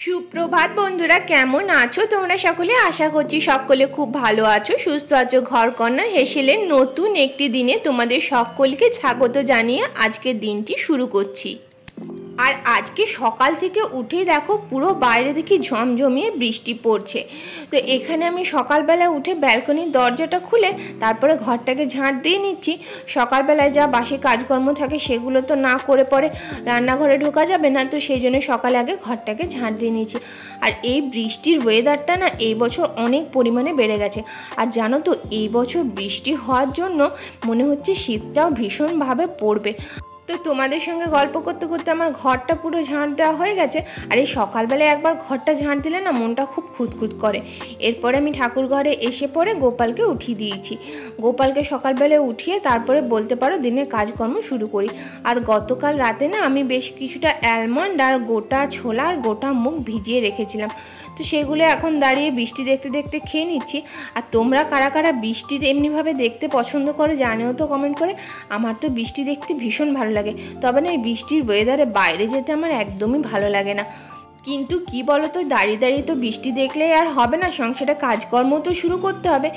সুপ্রভাত বন্ধুরা, কেমন আছো তোমরা সকলে? আশা করছি সকলে খুব ভালো আছো, সুস্থ আছো। ঘরকন্না হেসেলের নতুন একটি দিনে তোমাদের সকলকে স্বাগত জানিয়ে আজকের দিনটি শুরু করছি। আর আজকে সকাল থেকে উঠেই দেখো পুরো বাইরে দেখি ঝমঝমিয়ে বৃষ্টি পড়ছে। তো এখানে আমি সকালবেলা উঠে ব্যালকনির দরজাটা খুলে তারপরে ঘরটাকে ঝাঁট দিয়ে নিচ্ছি। সকালবেলায় যা বাসি কাজকর্ম থাকে সেগুলো তো না করে পরে রান্নাঘরে ঢোকা যাবে না, তো সেই জন্য সকালে আগে ঘরটাকে ঝাঁট দিয়ে নিচ্ছি। আর এই বৃষ্টির ওয়েদারটা না এই বছর অনেক পরিমাণে বেড়ে গেছে। আর জানো তো, এই বছর বৃষ্টি হওয়ার জন্য মনে হচ্ছে শীতটাও ভীষণভাবে পড়বে। তো তোমাদের সঙ্গে গল্প করতে করতে আমার ঘরটা পুরো ঝাঁট দেওয়া হয়ে গেছে। আর এই সকালবেলায় একবার ঘরটা ঝাঁট দিলে না মনটা খুব খুঁতখুত করে। এরপরে আমি ঠাকুর ঘরে এসে পরে গোপালকে উঠিয়ে দিয়েছি। গোপালকে সকালবেলায় উঠিয়ে তারপরে বলতে পারো দিনের কাজকর্ম শুরু করি। আর গতকাল রাতে না আমি বেশ কিছুটা অ্যালমন্ড আর গোটা ছোলা আর গোটা মুগ ভিজিয়ে রেখেছিলাম, তো সেগুলো এখন দাঁড়িয়ে বৃষ্টি দেখতে দেখতে খেয়ে নিচ্ছি। আর তোমরা কারা কারা বৃষ্টি এমনিভাবে দেখতে পছন্দ করো জানিও তো কমেন্ট করে। আমার তো বৃষ্টি দেখতে ভীষণ ভালো লাগে, তবে না এই বৃষ্টির ওয়েদারে বাইরে যেতে আমার একদমই ভালো লাগে না। কিন্তু কি বলো তো, দাঁড়িয়ে দাঁড়িয়ে তো বৃষ্টি দেখলেই আর হবে না, সংসারে কাজকর্ম তো শুরু করতে হবে।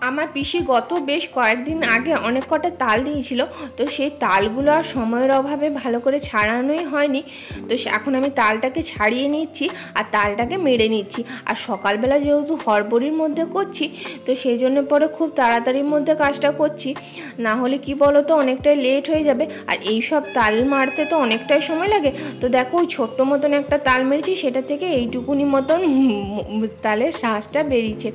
আমার পিসি গত বেশ কয়েকদিন আগে অনেক কটা তাল দিয়েছিল, তো সেই তালগুলো আর সময়ের অভাবে ভালো করে ছাড়ানোই হয়নি। তো এখন আমি তালটাকে ছাড়িয়ে নিচ্ছি আর তালটাকে মেরে নিচ্ছি। আর সকালবেলা যেহেতু হড়বড়ির মধ্যে করছি, তো সেই জন্য পরে খুব তাড়াতাড়ির মধ্যে কাজটা করছি, না হলে কি বলো তো অনেকটাই লেট হয়ে যাবে। আর এই সব তাল মারতে তো অনেকটাই সময় লাগে। তো দেখো ওই ছোট্ট মতন একটা তাল মেরেছি, সেটা থেকে এইটুকুনি মতন তালের শ্বাসটা বেরিয়েছে।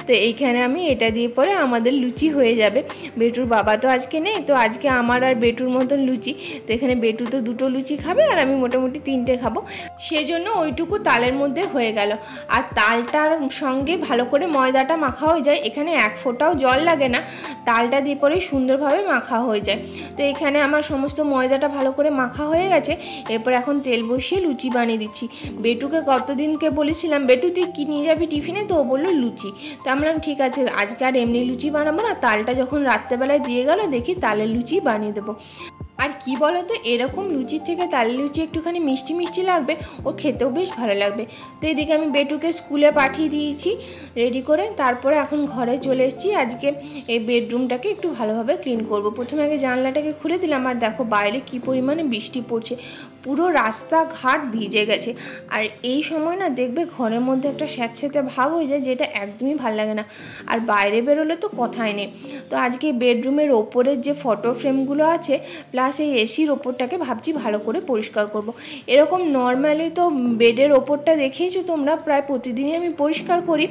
তো এইখানে আমি এটা দিয়ে পরে আমাদের লুচি হয়ে যাবে। বেটুর বাবা তো আজকে নেই, তো আজকে আমার আর বেটুর মতন লুচি। তো এখানে বেটু তো 2টো লুচি খাবে আর আমি মোটামুটি 3টে খাবো, সেজন্য ওইটুকু তালের মধ্যে হয়ে গেল। আর তালটার সঙ্গে ভালো করে ময়দাটা মাখা হয়ে যায়, এখানে এক ফোঁটাও জল লাগে না, তালটা দিয়ে পরে সুন্দরভাবে মাখা হয়ে যায়। তো এখানে আমার সমস্ত ময়দাটা ভালো করে মাখা হয়ে গেছে। এরপর এখন তেল বসিয়ে লুচি বানিয়ে দিচ্ছি। বেটুকে কতদিনকে বলেছিলাম, বেটু তুই কি নিয়ে যাবি টিফিনে, তো ও বললো লুচি। তো আমরা ঠিক আছে, আজকে আর এমনি লুচি বানাবো না, তালটা যখন রাত্রেবেলায় দিয়ে গেল দেখি তালের লুচি বানিয়ে দেবো। আর কি বলো তো, এরকম লুচির থেকে তালের লুচি একটুখানি মিষ্টি মিষ্টি লাগবে, ওর খেতেও বেশ ভালো লাগবে। তো এদিকে আমি বেটুকে স্কুলে পাঠিয়ে দিয়েছি রেডি করে, তারপরে এখন ঘরে চলে এসেছি। আজকে এই বেডরুমটাকে একটু ভালোভাবে ক্লিন করব। প্রথমে আগে জানলাটাকে খুলে দিলাম, আর দেখো বাইরে কি পরিমাণে বৃষ্টি পড়ছে, পুরো রাস্তাঘাট ভিজে গেছে। আর এই সময় না দেখবে ঘরের মধ্যে একটা স্যাঁতস্যাঁতে ভাব হয়ে যায়, যেটা একদমই ভালো লাগে না। আর বাইরে বেরোলে তো কথাই নেই। তো আজকে বেডরুমের ওপরের যে ফটো ফ্রেমগুলো আছে প্লাস এই এসির ওপরটাকে ভাবছি ভালো করে পরিষ্কার করব। এরকম নর্মালি তো বেডের ওপরটা দেখেইছো তোমরা, প্রায় প্রতিদিনই আমি পরিষ্কার করি।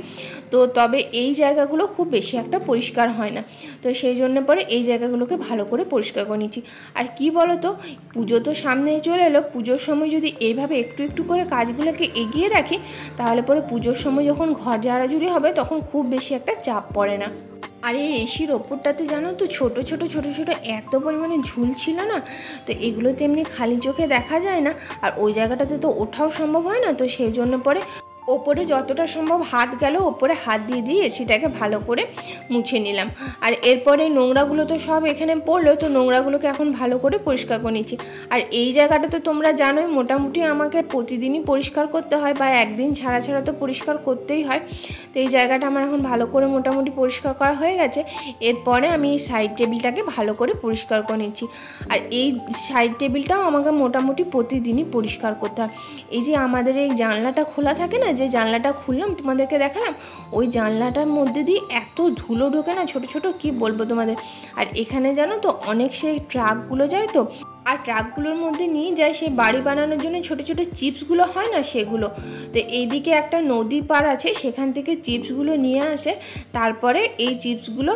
তো তবে এই জায়গাগুলো খুব বেশি একটা পরিষ্কার হয় না, তো সেই জন্য পরে এই জায়গাগুলোকে ভালো করে পরিষ্কার করে নিচ্ছি। আর কি বলো তো, পুজো তো সামনেই চলে এলো, পুজোর সময় যদি এইভাবে একটু একটু করে কাজগুলোকে এগিয়ে রাখি, তাহলে পরে পুজোর সময় যখন ঘর ঝাড়াঝুড়ি হবে তখন খুব বেশি একটা চাপ পড়ে না। আর এই এসির ওপরটাতে জানো তো ছোট ছোট এত পরিমাণে ঝুল ছিল না, তো এগুলো তো এমনি খালি চোখে দেখা যায় না, আর ওই জায়গাটাতে তো ওঠাও সম্ভব হয় না। তো সেই জন্য পরে ওপরে যতটা সম্ভব হাত গেল ওপরে হাত দিয়ে দিয়ে এসিটাকে ভালো করে মুছে নিলাম। আর এরপরে নোংরাগুলো তো সব এখানে পড়লো, তো নোংরাগুলোকে এখন ভালো করে পরিষ্কার করে নিচ্ছি। আর এই জায়গাটা তো তোমরা জানোই মোটামুটি আমাকে প্রতিদিনই পরিষ্কার করতে হয়, বা একদিন ছাড়া ছাড়া তো পরিষ্কার করতেই হয়। তো এই জায়গাটা আমার এখন ভালো করে মোটামুটি পরিষ্কার করা হয়ে গেছে। এরপরে আমি এই সাইড টেবিলটাকে ভালো করে পরিষ্কার করে নিচ্ছি। আর এই সাইড টেবিলটাও আমাকে মোটামুটি প্রতিদিনই পরিষ্কার করতে হয়। এই যে আমাদের এই জানলাটা খোলা থাকে না, যে জানলাটা খুললাম তোমাদেরকে দেখালাম, ওই জানলাটার মধ্যে দিয়ে এত ধুলো ঢোকে না ছোট ছোট, কি বলবো তোমাদের। আর এখানে জানো তো অনেক সেই ট্রাকগুলো যায়, তো আর ট্রাকগুলোর মধ্যে নিয়ে যায় সেই বাড়ি বানানোর জন্য ছোট ছোট চিপসগুলো হয় না, সেগুলো। তো এইদিকে একটা নদী পার আছে, সেখান থেকে চিপসগুলো নিয়ে আসে, তারপরে এই চিপসগুলো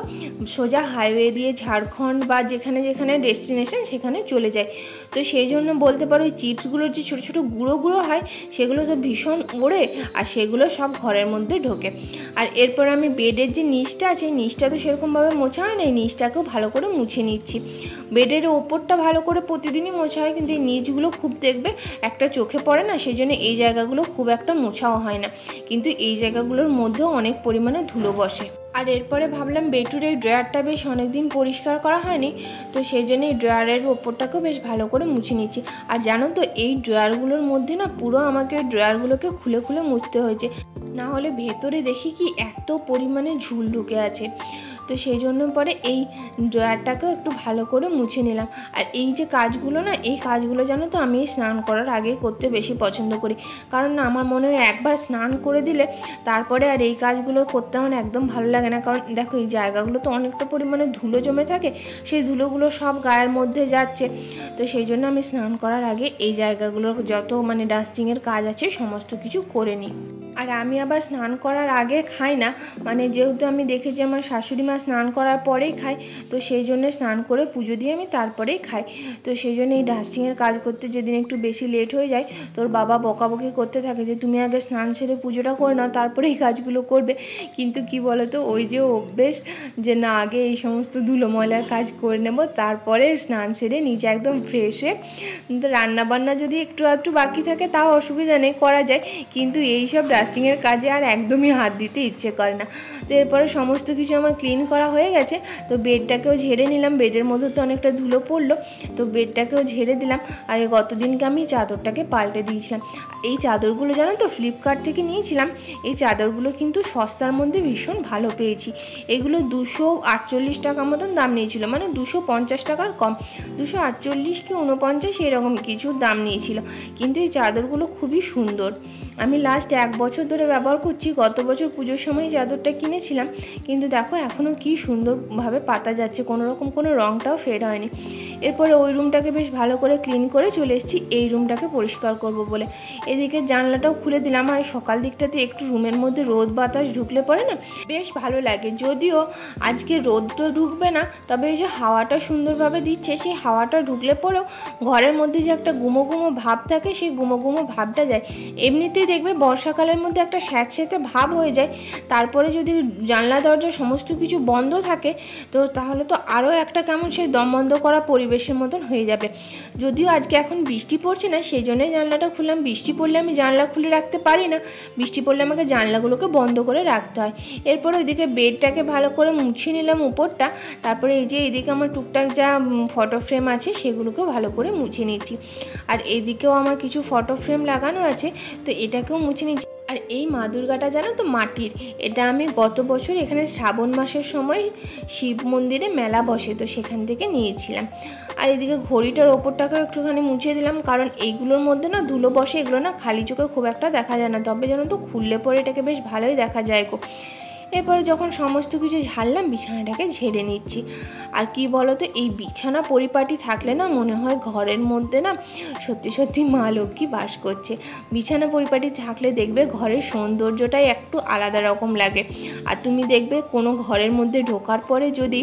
সোজা হাইওয়ে দিয়ে ঝাড়খণ্ড বা যেখানে যেখানে ডেস্টিনেশন সেখানে চলে যায়। তো সেই জন্য বলতে পারো ওই চিপসগুলোর যে ছোটো ছোটো গুঁড়ো গুঁড়ো হয় সেগুলো তো ভীষণ ওড়ে, আর সেগুলো সব ঘরের মধ্যে ঢোকে। আর এরপর আমি বেডের যে নিচটা আছে, নিচটা তো সেরকমভাবে মোছা হয় না, এই নিচটাকেও ভালো করে মুছে নিচ্ছি। বেডের ওপরটা ভালো করে প্রতিদিনই মোছা হয়, কিন্তু এই নিচগুলো খুব দেখবে একটা চোখে পড়ে না, সেই জন্য এই জায়গাগুলো খুব একটা মোছাও হয় না, কিন্তু এই জায়গাগুলোর মধ্যেও অনেক পরিমাণে ধুলো বসে। আর এরপরে ভাবলাম বেটুর এই ড্রয়ারটা বেশ অনেক দিন পরিষ্কার করা হয়নি, তো সেই জন্য এই ড্রয়ারের ওপরটাকেও বেশ ভালো করে মুছে নিচ্ছি। আর জানো তো এই ড্রয়ারগুলোর মধ্যে না পুরো আমাকে ড্রয়ারগুলোকে খুলে খুলে মুছতে হয়েছে, না হলে ভেতরে দেখি কি এত পরিমাণে ঝুল ঢুকে আছে। তো সেই জন্য পরে এই ড্রয়ারটাকেও একটু ভালো করে মুছে নিলাম। আর এই যে কাজগুলো না, এই কাজগুলো জানো তো আমি স্নান করার আগেই করতে বেশি পছন্দ করি, কারণ না আমার মনে হয় একবার স্নান করে দিলে তারপরে আর এই কাজগুলো করতে আমার একদম ভালো লাগে না। কারণ দেখো এই জায়গাগুলো তো অনেকটা পরিমাণে ধুলো জমে থাকে, সেই ধুলোগুলো সব গায়ের মধ্যে যাচ্ছে। তো সেই জন্য আমি স্নান করার আগে এই জায়গাগুলোর যত ডাস্টিংয়ের কাজ আছে সমস্ত কিছু করে নিই। আর আমি আবার স্নান করার আগে খাই না, যেহেতু আমি দেখেছি আমার শাশুড়ি মা স্নান করার পরেই খায়, তো সেই জন্য স্নান করে পুজো দিয়ে আমি তারপরেই খাই। তো সেই জন্য এই ডাস্টিংয়ের কাজ করতে যেদিন একটু বেশি লেট হয়ে যায়, তোর বাবা বকাবকি করতে থাকে যে তুমি আগে স্নান সেরে পুজোটা করে নাও তারপরে এই কাজগুলো করবে। কিন্তু কি বলো তো, ওই যে অভ্যেস যে না আগে এই সমস্ত ধুলো ময়লার কাজ করে নেব, তারপরে স্নান সেরে নিচে একদম ফ্রেশ হয়ে তো রান্নাবান্না যদি একটু বাকি থাকে তাও অসুবিধা নেই, করা যায়। কিন্তু এইসব ডাস্টিংয়ের কাজে আর একদমই হাত দিতে ইচ্ছে করে না। তো এরপরে সমস্ত কিছু আমার ক্লিন করা হয়ে গেছে, তো বেডটাকেও ঝেড়ে নিলাম। বেডের মধ্যে তো অনেকটা ধুলো পড়লো, তো বেডটাকেও ঝেড়ে দিলাম। আর গতদিনকে আমি চাদরটাকে পাল্টে দিয়েছিলাম। এই চাদরগুলো জানো তো ফ্লিপকার্ট থেকে নিয়েছিলাম। এই চাদরগুলো কিন্তু সস্তার মধ্যে ভীষণ ভালো পেয়েছি। এগুলো 248 টাকা মতন দাম নিয়েছিল, 250 টাকার কম, 248 কি 49 এরকম কিছুর দাম নিয়েছিল। কিন্তু এই চাদরগুলো খুবই সুন্দর, আমি লাস্ট 1 বছর ধরে ব্যবহার করছি। গত বছর পুজোর সময় চাদরটা কিনেছিলাম, কিন্তু দেখো এখনও কি সুন্দরভাবে পাতা যাচ্ছে, কোনোরকম কোনো রঙটাও ফেড হয়নি। এরপরে ওই রুমটাকে বেশ ভালো করে ক্লিন করে চলে এসেছি এই রুমটাকে পরিষ্কার করব বলে। এদিকে জানলাটাও খুলে দিলাম। আর সকাল দিকটাতে একটু রুমের মধ্যে রোদ বাতাস ঢুকলে পরে না বেশ ভালো লাগে। যদিও আজকে রোদ তো ঢুকবে না, তবে এই যে হাওয়াটা সুন্দরভাবে দিচ্ছে, সেই হাওয়াটা ঢুকলে পরেও ঘরের মধ্যে যে একটা গুমো গুমো ভাব থাকে, সেই গুমো গুমো ভাবটা যায়। এমনিতেই দেখবে বর্ষাকালের মধ্যে একটা স্যাঁতস্যাঁতে ভাব হয়ে যায়, তারপরে যদি জানলা দরজা সমস্ত কিছু বন্ধ থাকে তো তাহলে তো আরও একটা কেমন সেই দম বন্ধ করা পরিবেশের মতন হয়ে যাবে। যদিও আজকে এখন বৃষ্টি পড়ছে না, সেই জন্যই জানলাটা খুললাম। বৃষ্টি পড়লে আমি জানলা খুলে রাখতে পারি না, বৃষ্টি পড়লে আমাকে জানলাগুলোকে বন্ধ করে রাখতে হয়। এরপর ওইদিকে বেডটাকে ভালো করে মুছে নিলাম উপরটা। তারপরে এই যে এইদিকে আমার টুকটাক যা ফটো ফ্রেম আছে সেগুলোকেও ভালো করে মুছে নিচ্ছি। আর এইদিকেও আমার কিছু ফটো ফ্রেম লাগানো আছে, তো এটাকেও মুছে নিচ্ছি। আর এই মা দুর্গাটা জানো তো মাটির, এটা আমি গত বছর এখানে শ্রাবণ মাসের সময় শিব মন্দিরে মেলা বসে, তো সেখান থেকে নিয়েছিলাম। আর এদিকে ঘড়িটার ওপরটাকেও একটুখানি মুছিয়ে দিলাম, কারণ এইগুলোর মধ্যে না ধুলো বসে, এগুলো না খালি চোখে খুব একটা দেখা যায় না, তবে জানো তো খুললে পরে এটাকে বেশ ভালোই দেখা যায় গো। এরপরে যখন সমস্ত কিছু ঝাড়লাম, বিছানাটাকে ঝেড়ে নিচ্ছি। আর কি বলো তো, এই বিছানা পরিপাটি থাকলে না মনে হয় ঘরের মধ্যে না সত্যি সত্যি মা লক্ষ্মী বাস করছে। বিছানা পরিপাটি থাকলে দেখবে ঘরের সৌন্দর্যটাই একটু আলাদা রকম লাগে। আর তুমি দেখবে কোনো ঘরের মধ্যে ঢোকার পরে যদি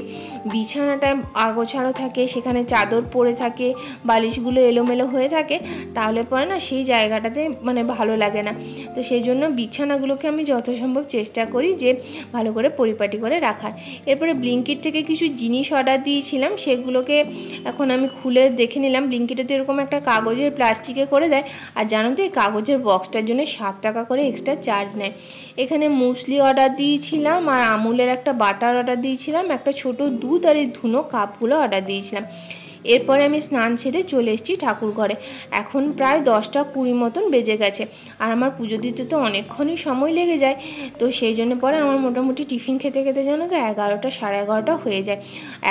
বিছানাটা আগোছালো থাকে, সেখানে চাদর পড়ে থাকে, বালিশগুলো এলোমেলো হয়ে থাকে, তাহলে পরে না সেই জায়গাটাতে ভালো লাগে না। তো সেই জন্য বিছানাগুলোকে আমি যথাসম্ভব চেষ্টা করি যে ভালো করে পরিপাটি করে রাখার। এরপরে ব্লিঙ্কিট থেকে কিছু জিনিস অর্ডার দিয়েছিলাম, সেগুলোকে এখন আমি খুলে দেখে নিলাম। ব্লিঙ্কিটে তো এরকম একটা কাগজের প্লাস্টিকে করে দেয়, আর জানো তো এই কাগজের বক্সটার জন্য 7 টাকা করে এক্সট্রা চার্জ নেয়। এখানে মুসলি অর্ডার দিয়েছিলাম, আর আমুলের একটা বাটার অর্ডার দিয়েছিলাম, একটা ছোট দুধ আর এই ধুনো কাপগুলো অর্ডার দিয়েছিলাম। এরপরে আমি স্নান সেরে চলে এসেছি ঠাকুর ঘরে। এখন প্রায় 10টা 20 মতন বেজে গেছে, আর আমার পুজো দিতে তো অনেকক্ষণই সময় লেগে যায়। তো সেই জন্য পরে আমার মোটামুটি টিফিন খেতে খেতে জানো তো 11টা 11:30 হয়ে যায়।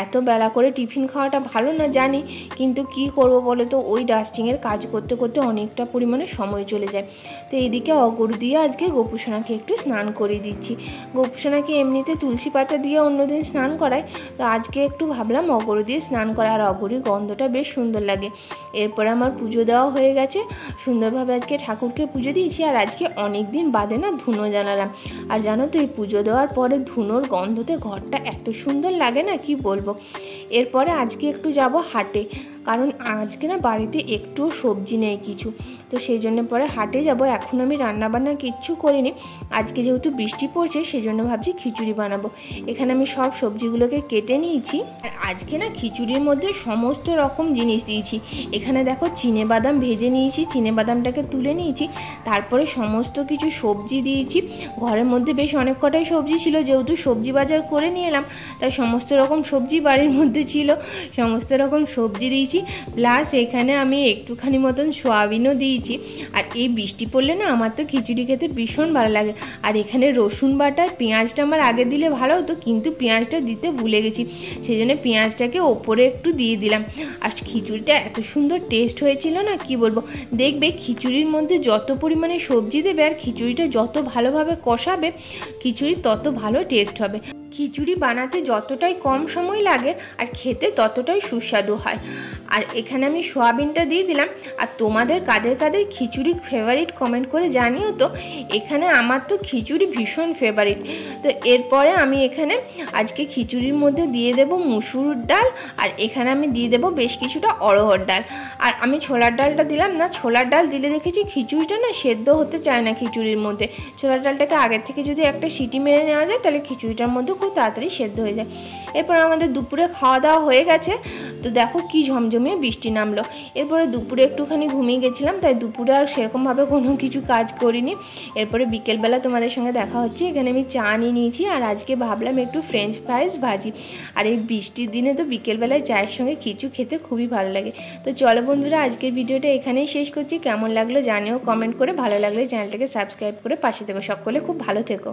এত বেলা করে টিফিন খাওয়াটা ভালো না জানি, কিন্তু কি করব বলো তো, ওই ডাস্টিংয়ের কাজ করতে করতে অনেকটা পরিমাণে সময় চলে যায়। তো এইদিকে অগরু দিয়ে আজকে গোপুসোনাকে একটু স্নান করিয়ে দিচ্ছি। গোপুসোনাকে এমনিতে তুলসী পাতা দিয়ে অন্যদিন স্নান করায়, তো আজকে একটু ভাবলাম অগরু দিয়ে স্নান করা, আর অগরু গন্ধটা বেশ সুন্দর লাগে। এরপরে আমার পুজো দেওয়া হয়ে গেছে, সুন্দরভাবে আজকে ঠাকুরকে পুজো দিয়েছি। আর আজকে অনেক দিন বাদে না ধুনো জ্বালালাম। আর জানো তো এই পুজো দেওয়ার পরে ধুনোর গন্ধতে ঘরটা এত সুন্দর লাগে না, কি বলবো। এরপরে আজকে একটু যাব হাটে, কারণ আজকে না বাড়িতে একটুও সবজি নেই কিছু, তো সেই জন্য পরে হাটে যাব। এখন আমি রান্নাবান্না কিচ্ছু করিনি, আজকে যেহেতু বৃষ্টি পড়ছে সেই জন্য ভাবছি খিচুড়ি বানাবো। এখানে আমি সব সবজিগুলোকে কেটে নিয়েছি। আর আজকে না খিচুড়ির মধ্যে সমস্ত রকম জিনিস দিয়েছি। এখানে দেখো চিনেবাদাম ভেজে নিয়েছি, চিনেবাদামটাকে তুলে নিয়েছি, তারপরে সমস্ত কিছু সবজি দিয়েছি। ঘরের মধ্যে বেশ অনেক কটাই সবজি ছিল, যেহেতু সবজি বাজার করে নিয়ে এলাম তাই সমস্ত রকম সবজি বাড়ির মধ্যে ছিল, সমস্ত রকম সবজি দিয়েছি। প্লাস এখানে আমি একটুখানি মতন সোয়াবিনও দিয়েছি। আর এই বৃষ্টি পড়লে না আমার তো খিচুড়ি খেতে ভীষণ ভালো লাগে। আর এখানে রসুন বাটা আর পেঁয়াজটা আমার আগে দিলে ভালো হতো, কিন্তু পেঁয়াজটা দিতে ভুলে গেছি, সেই জন্য পেঁয়াজটাকে ওপরে একটু দিয়ে দিলাম। আর খিচুড়িটা এত সুন্দর টেস্ট হয়েছিল না কি বলবো। দেখবে খিচুড়ির মধ্যে যত পরিমাণে সবজি দেবে আর খিচুড়িটা যত ভালোভাবে কষাবে খিচুড়ি তত ভালো টেস্ট হবে। খিচুড়ি বানাতে যতটাই কম সময় লাগে আর খেতে ততটাই সুস্বাদু হয়। আর এখানে আমি সোয়াবিনটা দিয়ে দিলাম। আর তোমাদের কাদের কাদের খিচুড়ি ফেভারিট কমেন্ট করে জানিও তো। এখানে আমার তো খিচুড়ি ভীষণ ফেভারিট। তো এরপরে আমি এখানে আজকে খিচুড়ির মধ্যে দিয়ে দেব মুসুর ডাল, আর এখানে আমি দিয়ে দেব বেশ কিছুটা অড়হর ডাল। আর আমি ছোলার ডালটা দিলাম না, ছোলার ডাল দিলে দেখেছি খিচুড়িটা না সেদ্ধ হতে চায় না খিচুড়ির মধ্যে। ছোলার ডালটাকে আগের থেকে যদি একটা সিটি মেরে নেওয়া যায় তাহলে খিচুড়িটার মধ্যে খুব তাড়াতাড়ি সেদ্ধ হয়ে যায়। এরপর আমাদের দুপুরে খাওয়া দাওয়া হয়ে গেছে। তো দেখো কি ঝমঝমিয়ে বৃষ্টি নামলো। এরপরে দুপুরে একটুখানি ঘুমিয়ে গেছিলাম, তাই দুপুরে আর সেরকমভাবে কোনো কিছু কাজ করিনি। এরপরে বিকেলবেলা তোমাদের সঙ্গে দেখা হচ্ছে। এখানে আমি চা নিয়ে নিয়েছি, আর আজকে ভাবলাম একটু ফ্রেঞ্চ ফ্রাইস ভাজি। আর এই বৃষ্টির দিনে তো বিকেলবেলায় চায়ের সঙ্গে খিচুড়ি খেতে খুবই ভালো লাগে। তো চলো বন্ধুরা, আজকের ভিডিওটা এখানেই শেষ করছি। কেমন লাগলো জানিও কমেন্ট করে, ভালো লাগলে চ্যানেলটাকে সাবস্ক্রাইব করে পাশে থেকো। সকলে খুব ভালো থেকো।